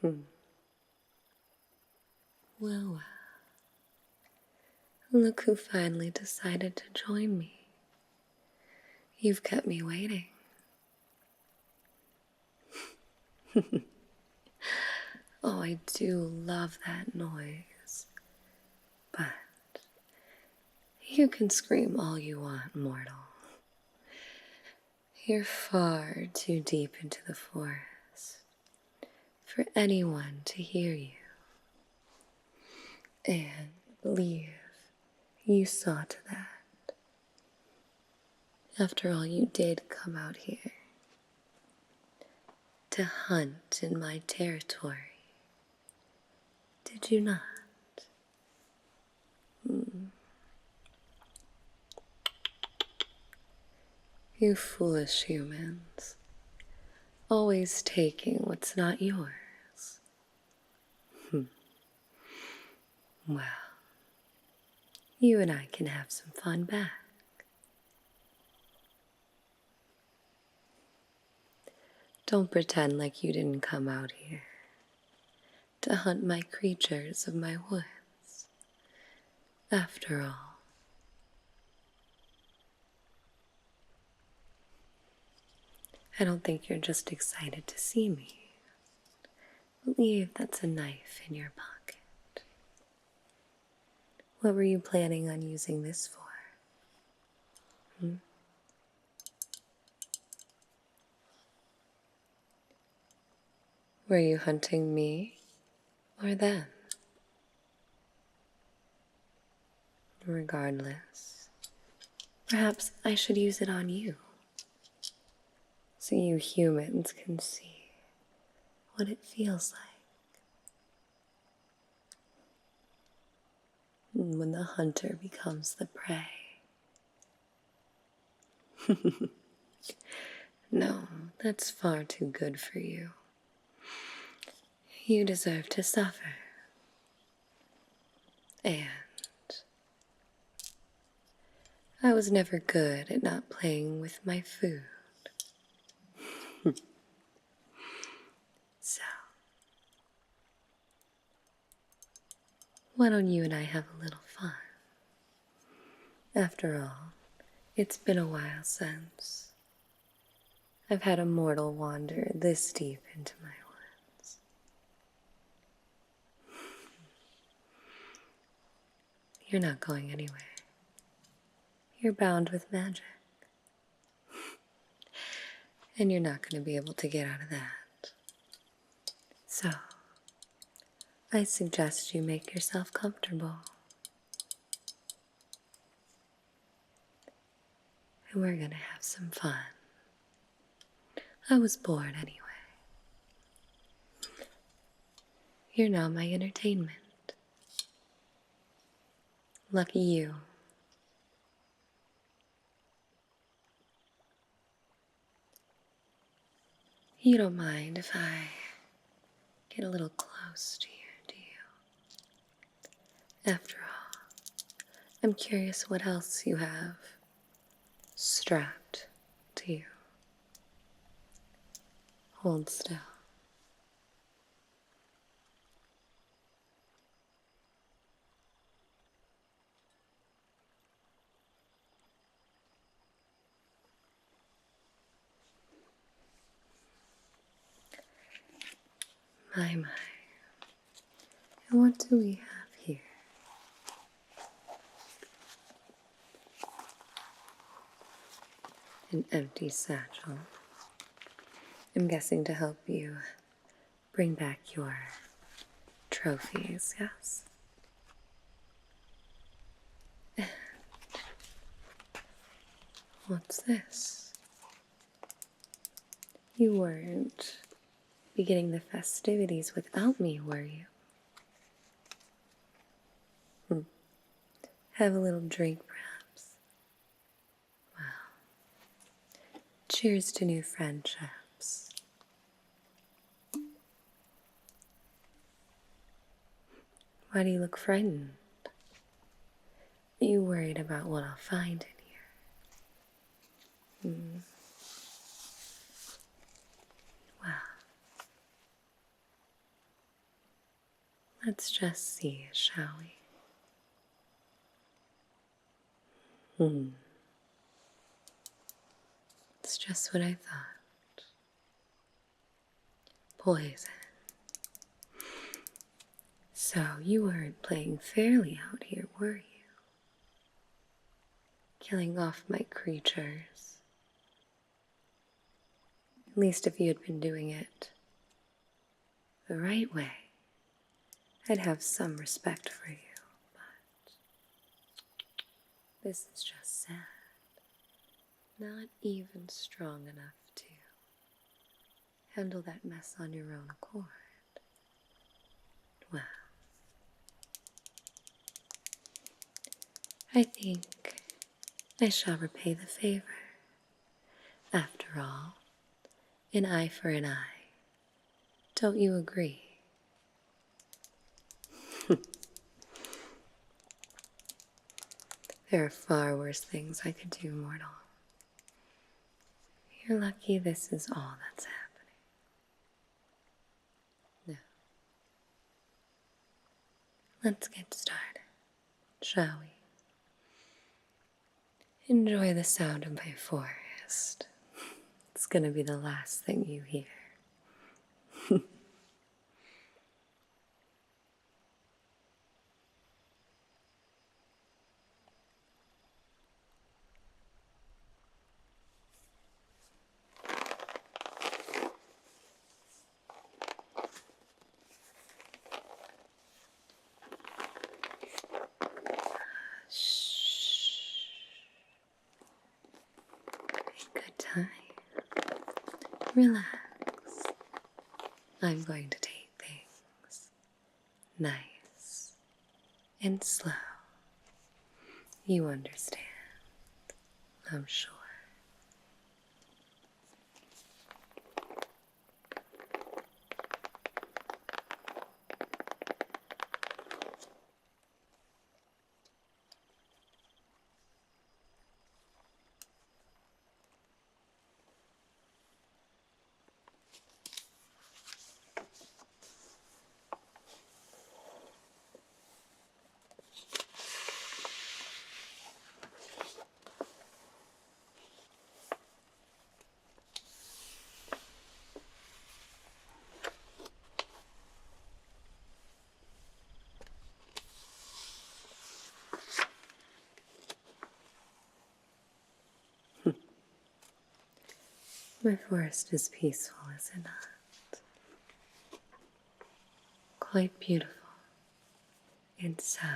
Hmm. Well, look who finally decided to join me. You've kept me waiting. Oh, I do love that noise. But you can scream all you want, mortal. You're far too deep into the forest for anyone to hear you. And believe you saw to that. After all, you did come out here to hunt in my territory. Did you not? You foolish humans, always taking what's not yours. Well, you and I can have some fun back. Don't pretend like you didn't come out here to hunt my creatures of my woods. After all, I don't think you're just excited to see me. Believe that's a knife in your pocket. What were you planning on using this for? Were you hunting me or them? Regardless, perhaps I should use it on you, so you humans can see what it feels like when the hunter becomes the prey. No, that's far too good for you. You deserve to suffer. And I was never good at not playing with my food. So, why don't you and I have a little fun? After all, it's been a while since I've had a mortal wander this deep into my woods. You're not going anywhere. You're bound with magic. And you're not going to be able to get out of that. So, I suggest you make yourself comfortable. And we're going to have some fun. I was bored anyway. You're now my entertainment. Lucky you. You don't mind if I get a little close to you, do you? After all, I'm curious what else you have strapped to you. Hold still. My. And what do we have here? An empty satchel. I'm guessing to help you bring back your trophies, yes? And what's this? You weren't beginning the festivities without me, were you? Have a little drink, perhaps? Well, cheers to new friendships. Why do you look frightened? Are you worried about what I'll find in here? Well, Let's just see, shall we? It's just what I thought. Poison. So you weren't playing fairly out here, were you? Killing off my creatures. At least if you had been doing it the right way, I'd have some respect for you. But this is just sad. Not even strong enough to handle that mess on your own accord. Well, I think I shall repay the favor. After all, an eye for an eye. Don't you agree? There are far worse things I could do, mortal. You're lucky this is all that's happening. Now, let's get started, shall we? Enjoy the sound of my forest. It's gonna be the last thing you hear. Shh. Good time. Relax. I'm going to take things nice and slow. You understand, I'm sure. My forest is peaceful, is it not? Quite beautiful in sound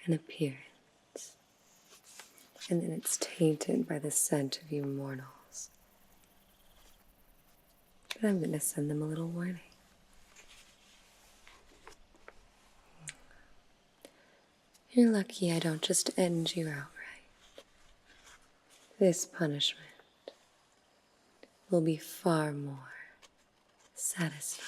and appearance. And then it's tainted by the scent of you mortals. But I'm going to send them a little warning. You're lucky I don't just end you outright. This punishment will be far more satisfying.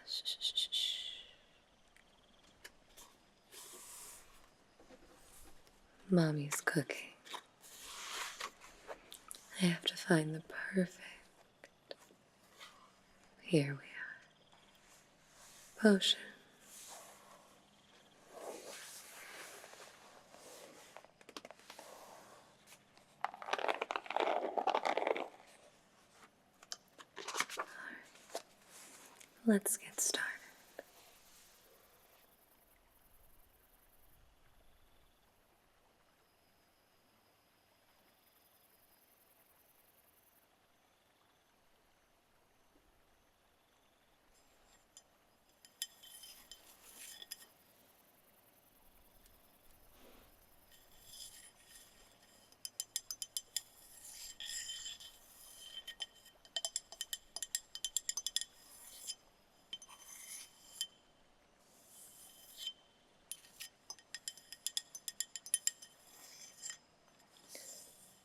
Shh, shh, shh, shh. Mommy's cooking. I have to find the perfect. Here we are. Potion. Let's get started.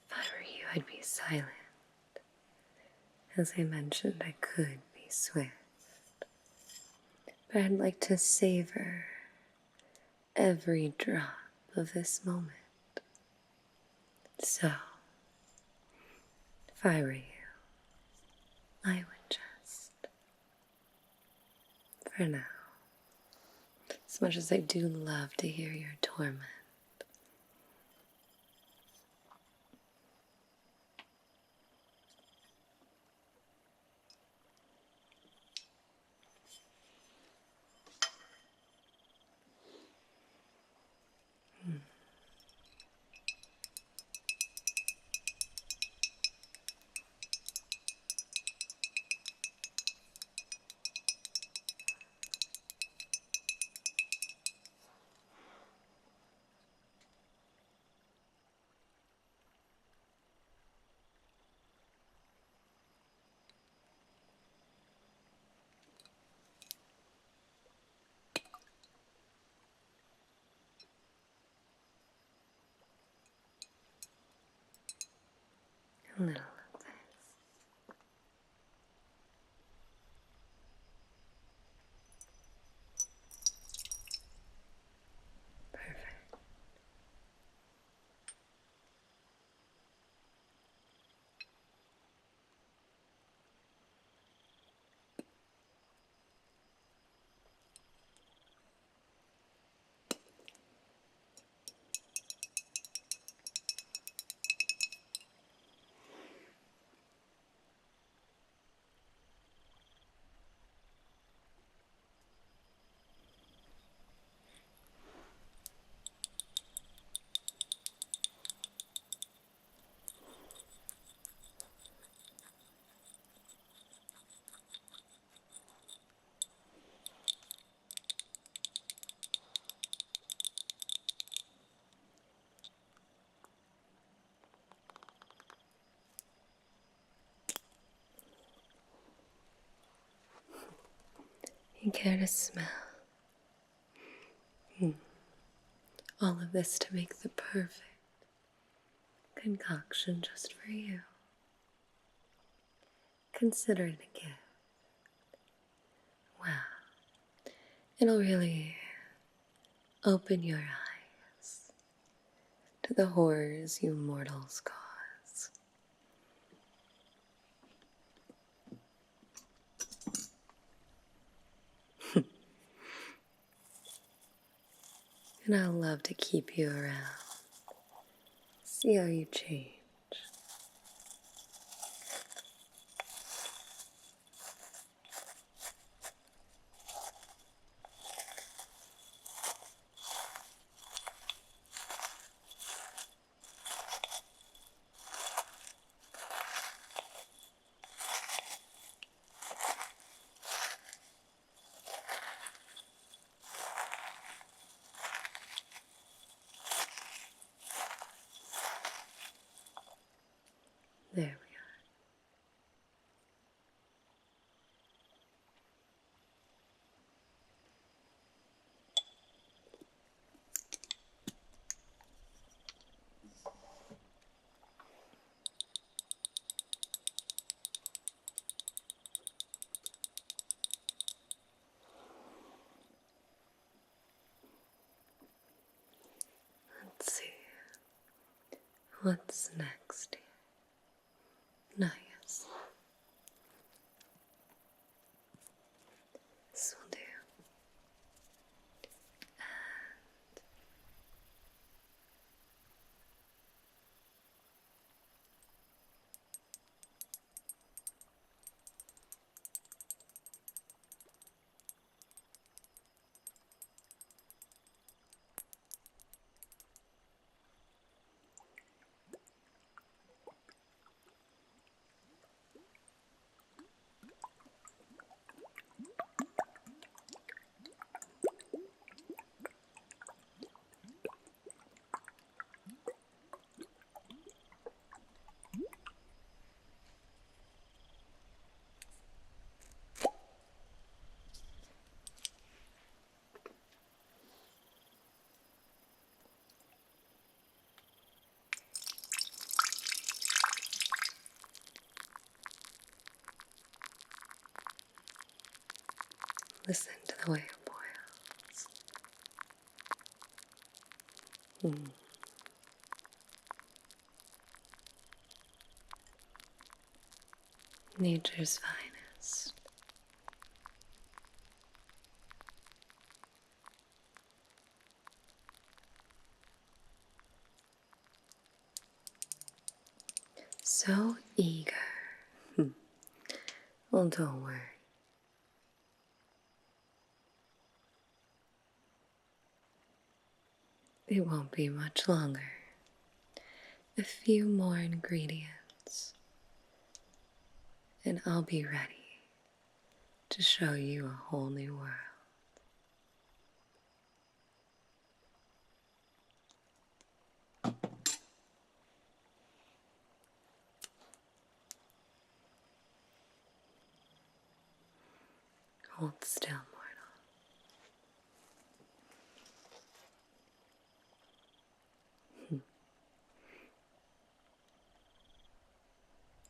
If I were you, I'd be silent. As I mentioned, I could be swift. But I'd like to savor every drop of this moment. So, If I were you, I would just, for now, as much as I do love to hear your torment, a little of this. Perfect. You care to smell all of this to make the perfect concoction just for you? Consider it a gift. Wow, it'll really open your eyes to the horrors you mortals cause. And I'll love to keep you around. See how you change. There we are. Let's see. What's next here? Nice. This will do. Listen to the way it boils. nature's finest. So eager. Well, don't worry. It won't be much longer. A few more ingredients, and I'll be ready to show you a whole new world. Hold still, mortal.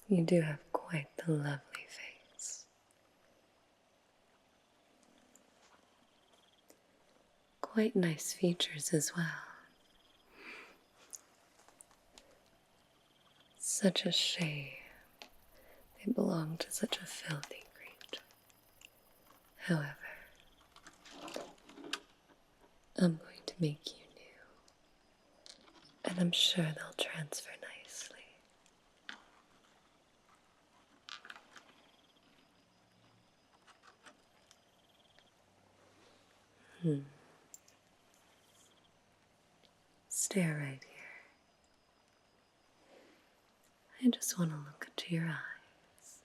You do have quite the lovely face. Quite nice features as well. Such a shame they belong to such a filthy creature. However, I'm going to make you new, and I'm sure they'll transfer nicely. Stare right here. I just want to look into your eyes.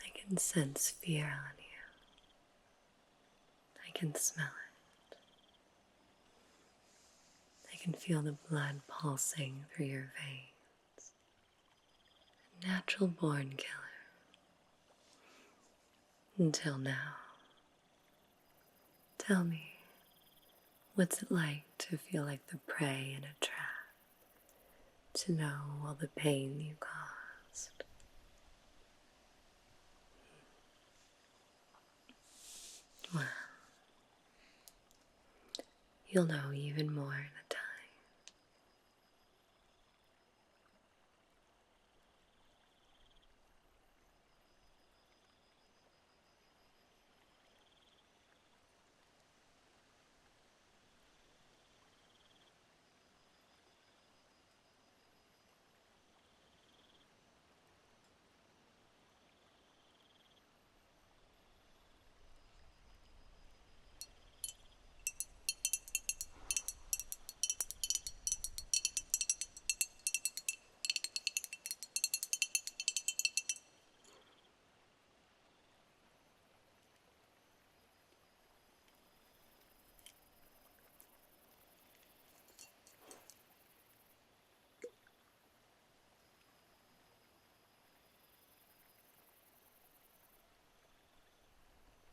I can sense fear on you. I can smell it. I can feel the blood pulsing through your veins. A natural born killer. Until now. Tell me, what's it like to feel like the prey in a trap? To know all the pain you caused? Well, you'll know even more in a time.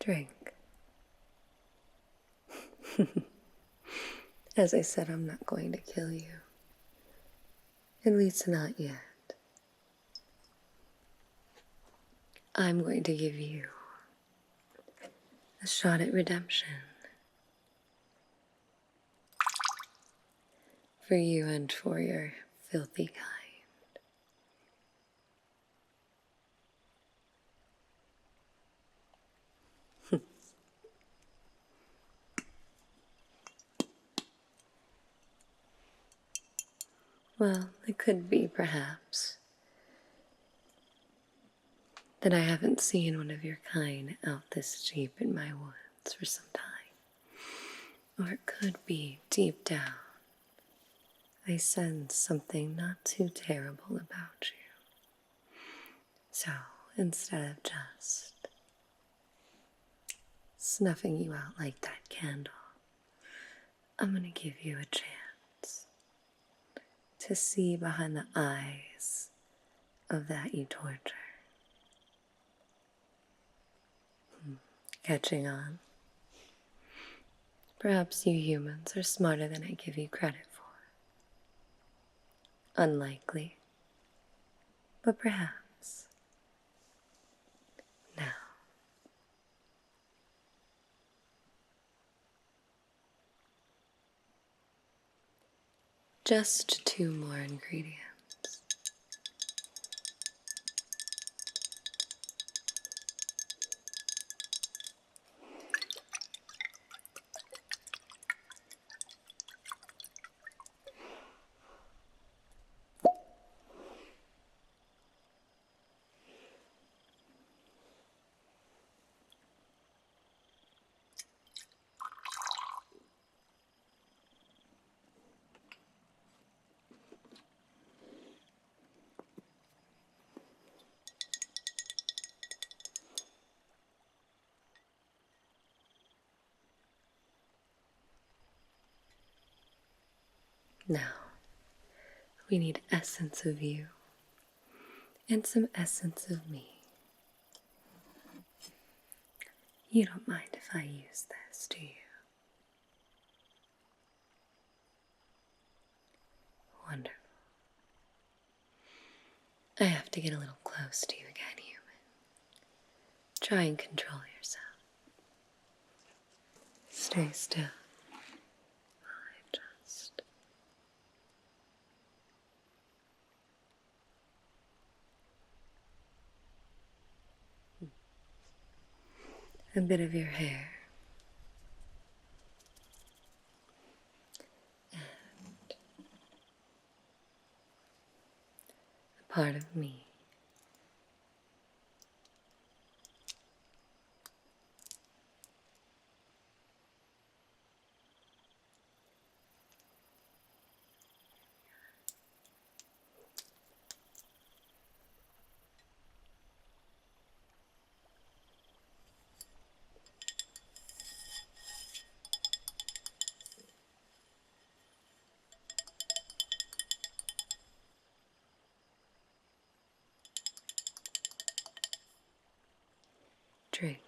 Drink. As I said, I'm not going to kill you. At least not yet. I'm going to give you a shot at redemption. For you and for your filthy kind. Well, it could be, perhaps, that I haven't seen one of your kind out this deep in my woods for some time. Or it could be, deep down, I sense something not too terrible about you. So, instead of just snuffing you out like that candle, I'm gonna give you a chance to see behind the eyes of that you torture. Catching on? Perhaps you humans are smarter than I give you credit for. Unlikely, but perhaps. Now, Just two more ingredients. Now, we need essence of you and some essence of me. You don't mind if I use this, do you? Wonderful. I have to get a little close to you again, human. Try and control yourself. Stay still. I just... A bit of your hair. And a part of me. Drink.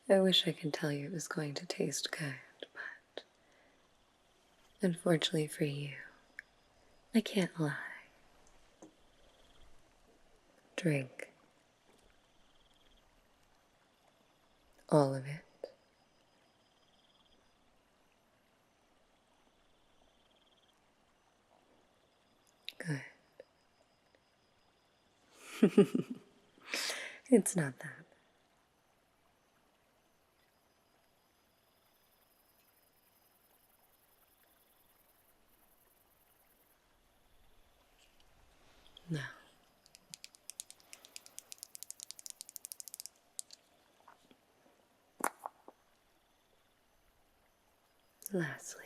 I wish I could tell you it was going to taste good, but unfortunately for you, I can't lie. Drink. All of it. Good. It's not that. No. Lastly,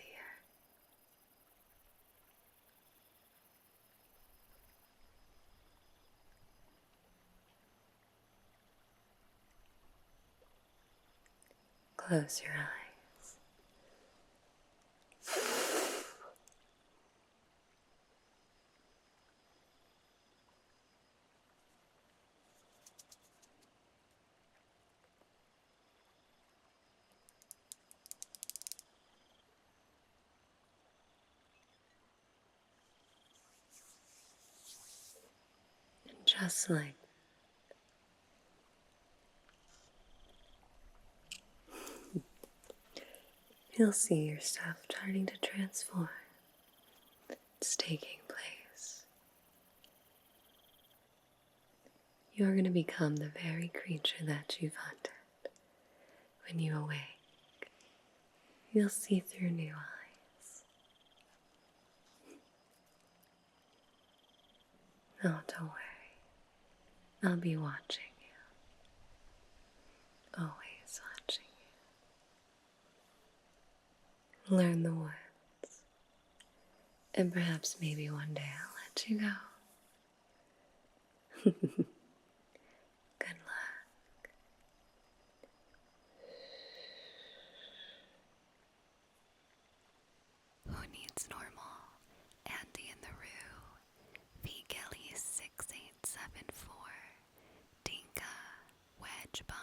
close your eyes. And just like you'll see yourself starting to transform. It's taking place. You're going to become the very creature that you've hunted. When you awake, you'll see through new eyes. Oh, don't worry. I'll be watching you. Always watching you. Learn the words. And perhaps maybe one day I'll let you go. Good luck. Who needs normal? Andy in the Roo. V Kelly 6874. Dinka. Wedge Bomb.